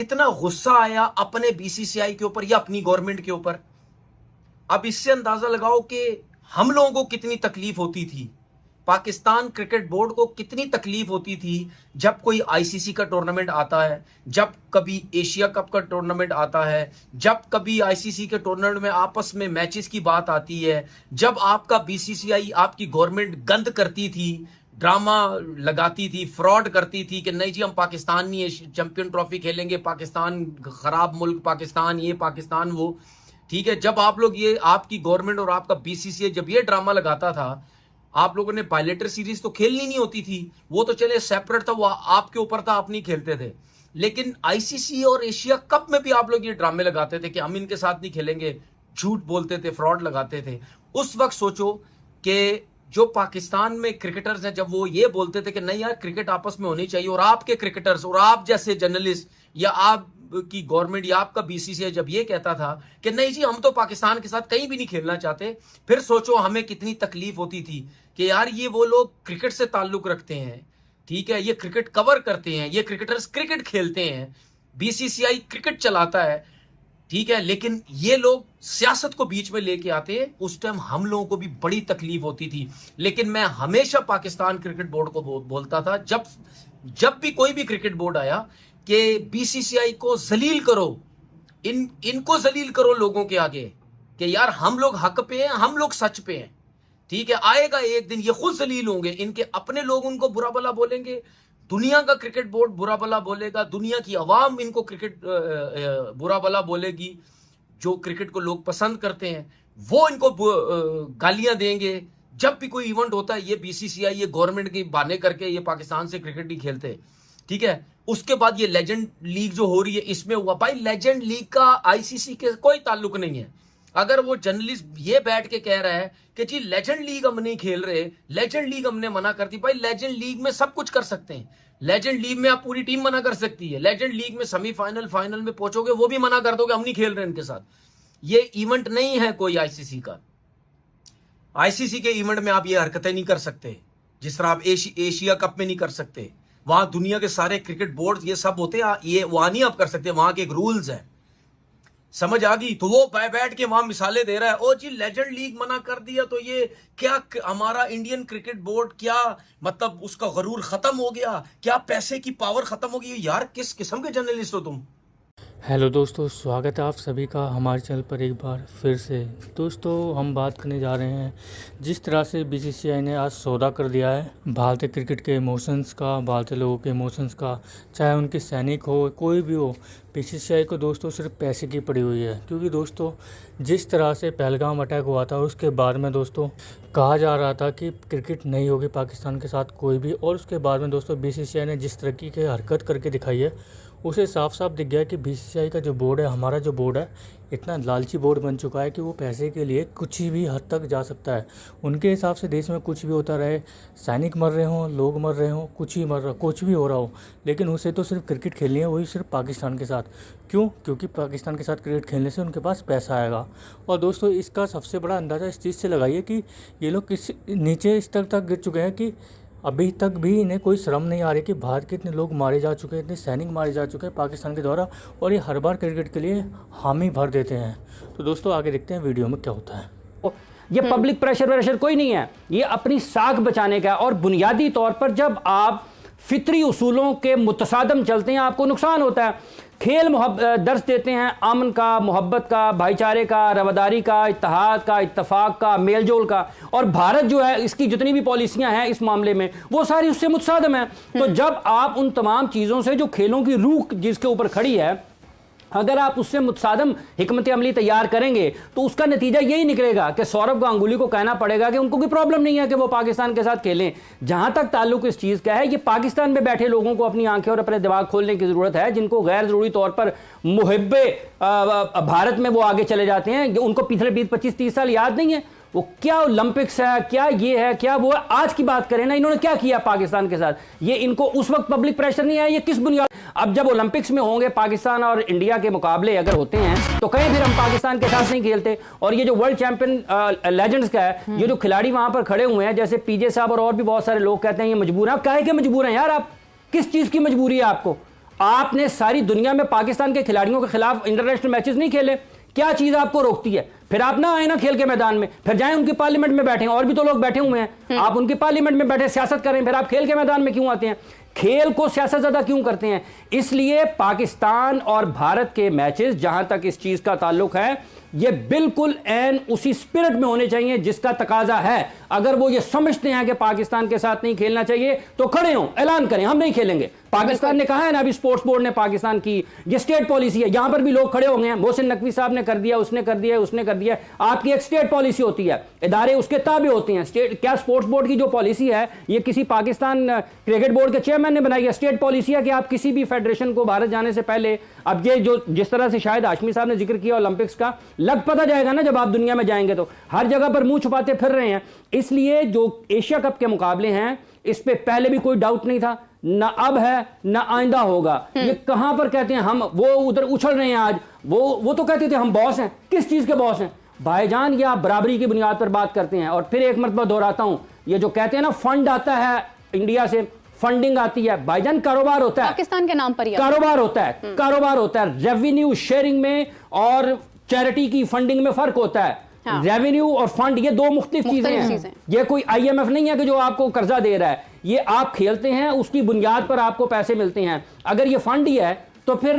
इतना गुस्सा आया अपने बीसीसीआई के ऊपर या अपनी गवर्नमेंट के ऊपर। अब इससे अंदाजा लगाओ कि हम लोगों को कितनी तकलीफ होती थी, पाकिस्तान क्रिकेट बोर्ड को कितनी तकलीफ होती थी जब कोई आईसीसी का टूर्नामेंट आता है, जब कभी एशिया कप का टूर्नामेंट आता है, जब कभी आईसीसी के टूर्नामेंट में आपस में मैचेस की बात आती है, जब आपका बीसीसीआई आपकी गवर्नमेंट गंद करती थी, ड्रामा लगाती थी, फ्रॉड करती थी कि नहीं जी हम पाकिस्तान नहीं चैंपियन ट्रॉफी खेलेंगे, पाकिस्तान खराब मुल्क, पाकिस्तान ये पाकिस्तान वो। ठीक है, जब आप लोग ये आपकी गवर्नमेंट और आपका बीसीसीआई जब ये ड्रामा लगाता था, आप लोगों ने बायलेटर सीरीज तो खेलनी नहीं होती थी, वो तो चले सेपरेट था, वो आपके ऊपर था, आप नहीं खेलते थे। लेकिन आईसीसी और एशिया कप में भी आप लोग ये ड्रामे लगाते थे कि हम इनके साथ नहीं खेलेंगे, झूठ बोलते थे, फ्रॉड लगाते थे। उस वक्त सोचो कि जो पाकिस्तान में क्रिकेटर्स हैं, जब वो ये बोलते थे कि नहीं यार क्रिकेट आपस में होनी चाहिए, और आपके क्रिकेटर्स और आप जैसे जर्नलिस्ट या आप की गवर्नमेंट या आपका बीसीसीआई जब ये कहता था कि नहीं जी हम तो पाकिस्तान के साथ कहीं भी नहीं खेलना चाहते, फिर सोचो हमें कितनी तकलीफ होती थी कि यार ये वो लोग क्रिकेट से ताल्लुक रखते हैं, ठीक है, ये क्रिकेट कवर करते हैं, ये क्रिकेटर्स क्रिकेट खेलते हैं, बीसीसीआई क्रिकेट चलाता है, ठीक है, लेकिन ये लोग सियासत को बीच में लेके आते हैं। उस टाइम हम लोगों को भी बड़ी तकलीफ होती थी। लेकिन मैं हमेशा पाकिस्तान क्रिकेट बोर्ड को बोलता था, जब भी कोई भी क्रिकेट बोर्ड आया कि बीसीसीआई को जलील करो, इनको जलील करो लोगों के आगे कि यार हम लोग हक पे हैं, हम लोग सच पे हैं, ठीक है, आएगा एक दिन ये खुद जलील होंगे, इनके अपने लोग उनको बुरा भला बोलेंगे, दुनिया का क्रिकेट बोर्ड बुरा भला बोलेगा, दुनिया की आवाम इनको क्रिकेट बुरा भला बोलेगी, जो क्रिकेट को लोग पसंद करते हैं वो इनको गालियां देंगे। जब भी कोई इवेंट होता है ये बीसीसीआई ये गवर्नमेंट की बहाने करके ये पाकिस्तान से क्रिकेट नहीं खेलते, ठीक है। उसके बाद ये लेजेंड लीग जो हो रही है इसमें हुआ, भाई लेजेंड लीग का आईसीसी के कोई ताल्लुक नहीं है। अगर वो जर्नलिस्ट ये बैठ के कह रहा है कि जी लेजेंड लीग हम नहीं खेल रहे, लेजेंड लीग हमने मना कर दी, भाई लेजेंड लीग में सब कुछ कर सकते हैं, लेजेंड लीग में आप पूरी टीम मना कर सकती है, लेजेंड लीग में सेमीफाइनल फाइनल में पहुंचोगे वो भी मना कर दोगे हम नहीं खेल रहे इनके साथ। ये इवेंट नहीं है कोई आईसीसी का, आईसीसी के इवेंट में आप ये हरकतें नहीं कर सकते जिस तरह आप एशिया कप में नहीं कर सकते, वहां दुनिया के सारे क्रिकेट बोर्ड ये सब होते हैं, ये वहां नहीं आप कर सकते, वहां के एक रूल्स है, समझ आ गई। तो वो बैठ के वहां मिसालें दे रहा है, ओ जी लेजेंड लीग मना कर दिया तो ये क्या हमारा इंडियन क्रिकेट बोर्ड क्या मतलब उसका गरूर खत्म हो गया, क्या पैसे की पावर खत्म हो गई। यार किस किस्म के जर्नलिस्ट हो तुम। हेलो दोस्तों, स्वागत है आप सभी का हमारे चैनल पर एक बार फिर से। दोस्तों हम बात करने जा रहे हैं जिस तरह से बीसीसीआई ने आज सौदा कर दिया है भारतीय क्रिकेट के इमोशंस का, भारतीय लोगों के इमोशंस का, चाहे उनके सैनिक हो कोई भी हो, बीसीसीआई को दोस्तों सिर्फ पैसे की पड़ी हुई है। क्योंकि दोस्तों जिस तरह से पहलगाम अटैक हुआ था उसके बाद में दोस्तों कहा जा रहा था कि क्रिकेट नहीं होगी पाकिस्तान के साथ कोई भी, और उसके बाद में दोस्तों बीसीसीआई ने जिस तरह की हरकत करके दिखाई है उसे साफ साफ दिख गया कि बीसीसीआई का जो बोर्ड है, हमारा जो बोर्ड है, इतना लालची बोर्ड बन चुका है कि वो पैसे के लिए कुछ भी हद तक जा सकता है। उनके हिसाब से देश में कुछ भी होता रहे, सैनिक मर रहे हों, लोग मर रहे हों, कुछ ही मर रहा, कुछ भी हो रहा हो, लेकिन उसे तो सिर्फ क्रिकेट खेलनी है, वही सिर्फ पाकिस्तान के साथ। क्यों? क्योंकि पाकिस्तान के साथ क्रिकेट खेलने से उनके पास पैसा आएगा। और दोस्तों इसका सबसे बड़ा अंदाज़ा इस चीज़ से लगाइए कि ये लोग किस नीचे स्तर तक गिर चुके हैं कि अभी तक भी इन्हें कोई शर्म नहीं आ रही कि भारत के इतने लोग मारे जा चुके हैं, इतने सैनिक मारे जा चुके हैं पाकिस्तान के द्वारा, और ये हर बार क्रिकेट के लिए हामी भर देते हैं। तो दोस्तों आगे देखते हैं वीडियो में क्या होता है। ये पब्लिक प्रेशर कोई नहीं है, ये अपनी साख बचाने का। और बुनियादी तौर पर जब आप फितरी उसूलों के मुतसादम चलते हैं आपको नुकसान होता है। खेल दर्ज देते हैं अमन का, मोहब्बत का, भाईचारे का, रवादारी का, इत्तेहाद का, इत्तफाक का, मेलजोल का। और भारत जो है इसकी जितनी भी पॉलिसियां हैं इस मामले में वो सारी उससे मुतसादम है। तो जब आप उन तमाम चीज़ों से जो खेलों की रूह जिसके ऊपर खड़ी है, अगर आप उससे मुतसादम हिकमत अमली तैयार करेंगे तो उसका नतीजा यही निकलेगा कि सौरव गांगुली को कहना पड़ेगा कि उनको कोई प्रॉब्लम नहीं है कि वो पाकिस्तान के साथ खेलें। जहां तक ताल्लुक इस चीज़ का है, ये पाकिस्तान में बैठे लोगों को अपनी आंखें और अपने दिमाग खोलने की ज़रूरत है, जिनको गैर ज़रूरी तौर पर मुहिब्बे भारत में वो आगे चले जाते हैं। उनको पिछले 20-25-30 साल याद नहीं है वो क्या ओलंपिक्स है, क्या ये है, क्या वो है। आज की बात करें ना, इन्होंने क्या किया पाकिस्तान के साथ, ये इनको उस वक्त पब्लिक प्रेशर नहीं आया, ये किस बुनियाद। अब जब ओलंपिक्स में होंगे पाकिस्तान और इंडिया के मुकाबले अगर होते हैं तो कहीं फिर हम पाकिस्तान के साथ नहीं खेलते। और ये जो वर्ल्ड चैंपियन लेजेंड्स का है, ये जो खिलाड़ी वहां पर खड़े हुए हैं जैसे पीजे साहब और भी बहुत सारे लोग कहते हैं ये मजबूर हैं। काहे के मजबूर हैं यार आप? किस चीज की मजबूरी है आपको? आपने सारी दुनिया में पाकिस्तान के खिलाड़ियों के खिलाफ इंटरनेशनल मैचेस नहीं खेले, क्या चीज आपको रोकती है? फिर आप ना आए ना खेल के मैदान में, फिर जाएं उनकी पार्लियामेंट में बैठे, और भी तो लोग बैठे हुए हैं, आप उनकी पार्लियामेंट में बैठे सियासत करें, फिर आप खेल के मैदान में क्यों आते हैं? खेल को सियासत ज्यादा क्यों करते हैं? इसलिए पाकिस्तान और भारत के मैचेस, जहां तक इस चीज का ताल्लुक है, ये बिल्कुल एन उसी स्पिरिट में होने चाहिए जिसका तकाजा है। अगर वो ये समझते हैं कि पाकिस्तान के साथ नहीं खेलना चाहिए तो खड़े हों, ऐलान करें हम नहीं खेलेंगे। पाकिस्तान ने कहा है ना, अभी स्पोर्ट्स बोर्ड ने पाकिस्तान की ये स्टेट पॉलिसी है, यहां पर भी लोग खड़े हो गए हैं। मोहसिन नकवी साहब ने कर दिया, उसने कर दिया, उसने कर दिया। आपकी एक स्टेट पॉलिसी होती है, इदारे उसके ताबे होते हैं। स्टेट क्या स्पोर्ट्स बोर्ड की जो पॉलिसी है, ये किसी पाकिस्तान क्रिकेट बोर्ड के चेयरमैन ने बनाई है। स्टेट पॉलिसी है कि आप किसी भी फेडरेशन को भारत जाने से पहले, अब ये जो जिस तरह से शायद हाशमी साहब ने जिक्र किया ओलंपिक्स का, लग पता जाएगा ना जब आप दुनिया में जाएंगे, तो हर जगह पर मुंह छुपाते फिर रहे हैं। इसलिए जो एशिया कप के मुकाबले हैं, इस पे पहले भी कोई डाउट नहीं था, ना अब है ना आइंदा होगा। ये कहां पर कहते हैं हम, वो उधर उछल रहे हैं आज, वो तो कहते थे हम बॉस हैं। किस चीज के बॉस हैं भाईजान? ये आप बराबरी की बुनियाद पर बात करते हैं। और फिर एक मरतबा दोहराता हूं, ये जो कहते हैं ना फंड आता है इंडिया से, फंडिंग आती है, भाईजान कारोबार होता है, पाकिस्तान के नाम पर ही कारोबार होता है, कारोबार होता है। रेवेन्यू शेयरिंग में और चैरिटी की फंडिंग में फर्क होता है। हाँ। रेवेन्यू और फंड ये दो मुख्तलिफ चीजें हैं। ये कोई आईएमएफ नहीं है कि जो आपको कर्जा दे रहा है, ये आप खेलते हैं, उसकी बुनियाद पर आपको पैसे मिलते हैं। अगर ये फंड ही है तो फिर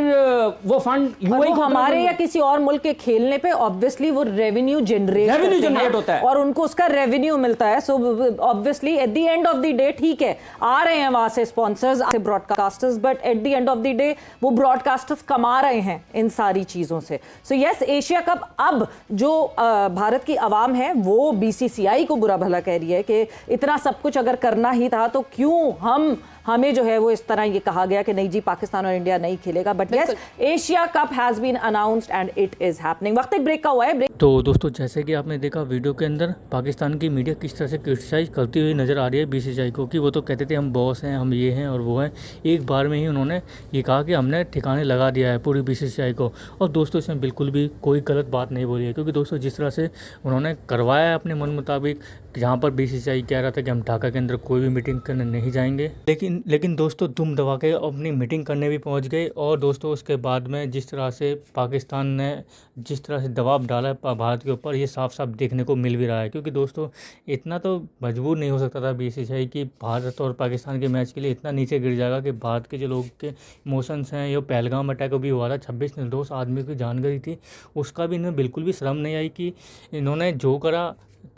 वो फंड वो हमारे या किसी और मुल्क के खेलने पे ऑब्वियसली वो रेवेन्यू जनरेट होता है और उनको उसका रेवेन्यू मिलता है। So obviously at the end of the day, ठीक है, आ रहे हैं वहां से sponsors, broadcasters, but at the end of the day वो ब्रॉडकास्टर्स कमा रहे हैं इन सारी चीजों से। सो यस, एशिया कप अब जो भारत की आवाम है वो बीसीसीआई को बुरा भला कह रही है कि इतना सब कुछ अगर करना ही था तो क्यों हमें जो है वो इस तरह ये कहा गया कि नहीं जी पाकिस्तान और इंडिया नहीं खेलेगा। But yes, Asia cup has been announced and it is happening. वक्त एक ब्रेक का हुआ है। तो दोस्तों, जैसे कि आपने देखा वीडियो के अंदर, पाकिस्तान की मीडिया किस तरह से क्रिटिसाइज करती हुई नज़र आ रही है बीसीसीआई को, कि वो तो कहते थे हम बॉस हैं, हम ये हैं और वो हैं। एक बार में ही उन्होंने ये कहा कि हमने ठिकाने लगा दिया है पूरी बीसीसीआई को। और दोस्तों, इसमें बिल्कुल भी कोई गलत बात नहीं बोली है, क्योंकि दोस्तों जिस तरह से उन्होंने करवाया है अपने मन मुताबिक, जहाँ पर बीसीसीआई कह रहा था कि हम ढाका के अंदर कोई भी मीटिंग करने नहीं जाएंगे, लेकिन दोस्तों दुम दबा के अपनी मीटिंग करने भी पहुंच गए। और दोस्तों उसके बाद में जिस तरह से पाकिस्तान ने जिस तरह से दबाव डाला है भारत के ऊपर, ये साफ साफ देखने को मिल भी रहा है। क्योंकि दोस्तों इतना तो मजबूर नहीं हो सकता था बीसीसीआई कि भारत और पाकिस्तान के मैच के लिए इतना नीचे गिर जाएगा कि भारत के जो लोग के इमोशंस हैं, ये पहलगाम अटैक भी हुआ था, 26 निर्दोष आदमी की जान गई थी, उसका भी इन्हें बिल्कुल भी शर्म नहीं आई कि इन्होंने जो करा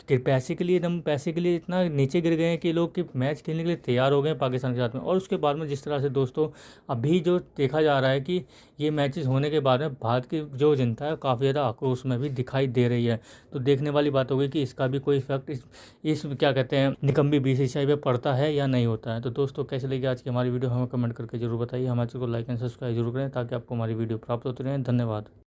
कि पैसे के लिए इतना नीचे गिर गए हैं कि लोग कि मैच खेलने के लिए तैयार हो गए पाकिस्तान के साथ में। और उसके बाद में जिस तरह से दोस्तों अभी जो देखा जा रहा है कि ये मैचेस होने के बाद में भारत की जो जनता है काफ़ी ज़्यादा आक्रोश में भी दिखाई दे रही है। तो देखने वाली बात होगी कि इसका भी कोई इफेक्ट इस क्या कहते हैं निकम्बी बीसीसीआई पे पड़ता है या नहीं होता है। तो दोस्तों, कैसे लगी आज की हमारी वीडियो, हमें कमेंट करके जरूर बताइए। हमारे चैनल को लाइक एंड सब्सक्राइब जरूर करें ताकि आपको हमारी वीडियो प्राप्त होती रहे। धन्यवाद।